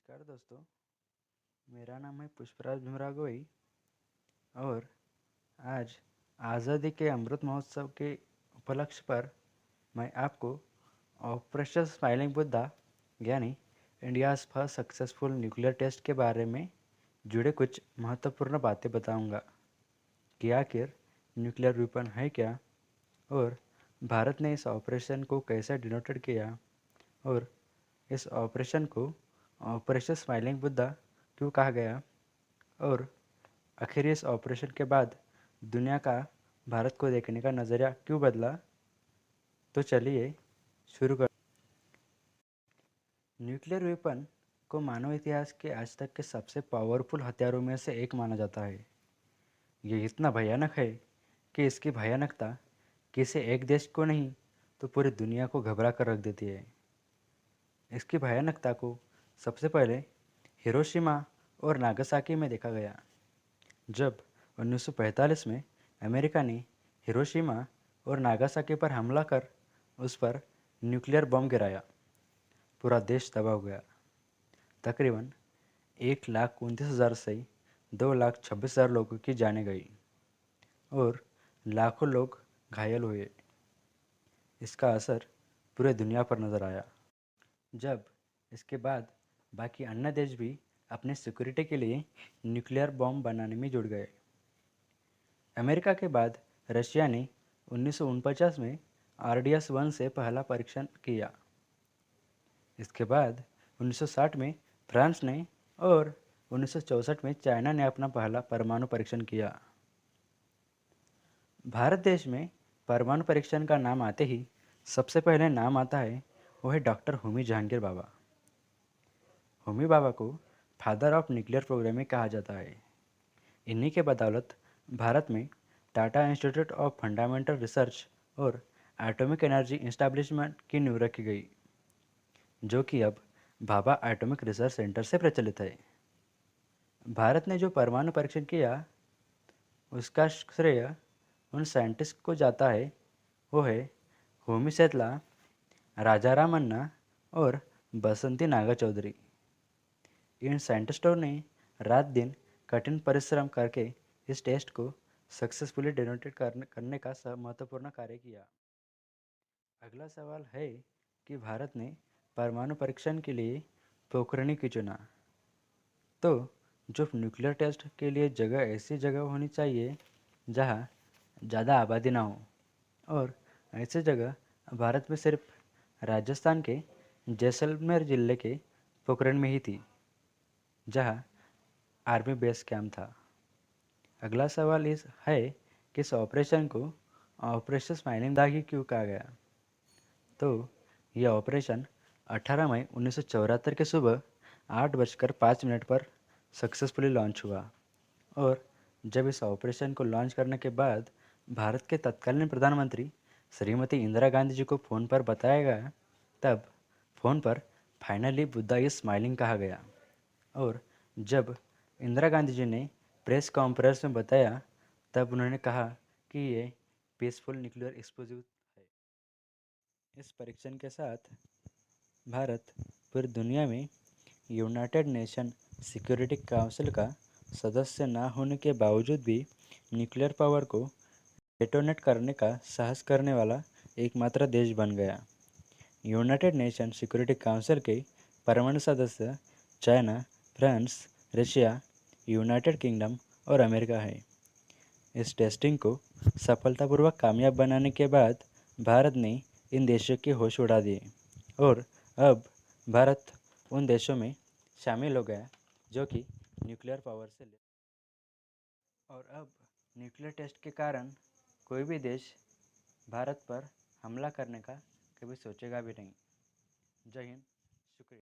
नमस्कार दोस्तों, मेरा नाम है पुष्पराज भीमराव गोई और आज आज़ादी के अमृत महोत्सव के उपलक्ष्य पर मैं आपको ऑपरेशन स्माइलिंग बुद्धा यानी India's first successful nuclear test के बारे में जुड़े कुछ महत्वपूर्ण बातें बताऊंगा कि आखिर न्यूक्लियर वेपन है क्या और भारत ने इस ऑपरेशन को कैसे डिनोटेड किया और इस ऑपरेशन को ऑपरेशन स्माइलिंग बुद्धा क्यों कहा गया और आखिर इस ऑपरेशन के बाद दुनिया का भारत को देखने का नज़रिया क्यों बदला। तो चलिए शुरू कर। न्यूक्लियर वेपन को मानव इतिहास के आज तक के सबसे पावरफुल हथियारों में से एक माना जाता है। ये इतना भयानक है कि इसकी भयानकता किसी एक देश को नहीं तो पूरी दुनिया को घबरा कर रख देती है। इसकी भयानकता को सबसे पहले हिरोशिमा और नागासाकी में देखा गया, जब 1945 में अमेरिका ने हिरोशिमा और नागासाकी पर हमला कर उस पर न्यूक्लियर बम गिराया। पूरा देश तबाह हो गया। तकरीबन 1,29,000 से 2,26,000 लोगों की जानें गई और लाखों लोग घायल हुए। इसका असर पूरे दुनिया पर नज़र आया। जब इसके बाद बाकी अन्य देश भी अपने सिक्योरिटी के लिए न्यूक्लियर बम बनाने में जुट गए। अमेरिका के बाद रशिया ने 1949 में RDS-1 से पहला परीक्षण किया। इसके बाद 1960 में फ्रांस ने और 1964 में चाइना ने अपना पहला परमाणु परीक्षण किया। भारत देश में परमाणु परीक्षण का नाम आते ही सबसे पहले नाम आता है वो है डॉक्टर होमी जहांगीर बाबा। होमी बाबा को फादर ऑफ न्यूक्लियर प्रोग्रामिंग कहा जाता है। इन्हीं के बदौलत भारत में Tata institute of fundamental research और एटॉमिक एनर्जी इस्टेब्लिशमेंट की नींव रखी गई, जो कि अब भाभा एटॉमिक रिसर्च सेंटर से प्रचलित है। भारत ने जो परमाणु परीक्षण किया उसका श्रेय उन साइंटिस्ट को जाता है, वो है होमी सेतला, राजा रामन्ना और बसंती नागा चौधरी। इन साइंटिस्टों ने रात दिन कठिन परिश्रम करके इस टेस्ट को सक्सेसफुली डेनोटेट करने का महत्वपूर्ण कार्य किया। अगला सवाल है कि भारत ने परमाणु परीक्षण के लिए पोखरणी क्यों चुना। तो जो न्यूक्लियर टेस्ट के लिए जगह ऐसी जगह होनी चाहिए जहाँ ज़्यादा आबादी ना हो, और ऐसी जगह भारत में सिर्फ राजस्थान के जैसलमेर जिले के पोखरण में ही थी, जहाँ आर्मी बेस कैंप था। अगला सवाल इस है कि इस ऑपरेशन को ऑपरेशन स्माइलिंग दागी क्यों कहा गया। तो यह ऑपरेशन 18 मई 1974 के सुबह 8:05 पर सक्सेसफुली लॉन्च हुआ और जब इस ऑपरेशन को लॉन्च करने के बाद भारत के तत्कालीन प्रधानमंत्री श्रीमती इंदिरा गांधी जी को फ़ोन पर बताया गया, तब फ़ोन पर फाइनली बुद्धा इज स्माइलिंग कहा गया। और जब इंदिरा गांधी जी ने प्रेस कॉन्फ्रेंस में बताया, तब उन्होंने कहा कि ये पीसफुल न्यूक्लियर एक्सप्लोजिव है। इस परीक्षण के साथ भारत पूरी दुनिया में यूनाइटेड नेशन सिक्योरिटी काउंसिल का सदस्य न होने के बावजूद भी न्यूक्लियर पावर को डेटोनेट करने का साहस करने वाला एकमात्र देश बन गया। यूनाइटेड नेशन सिक्योरिटी काउंसिल के परमाणु सदस्य China, France, Russia, United kingdom और अमेरिका है। इस टेस्टिंग को सफलतापूर्वक कामयाब बनाने के बाद भारत ने इन देशों के होश उड़ा दिए और अब भारत उन देशों में शामिल हो गया जो कि न्यूक्लियर पावर से ले। और अब न्यूक्लियर टेस्ट के कारण कोई भी देश भारत पर हमला करने का कभी सोचेगा भी नहीं। जय हिंद, शुक्रिया।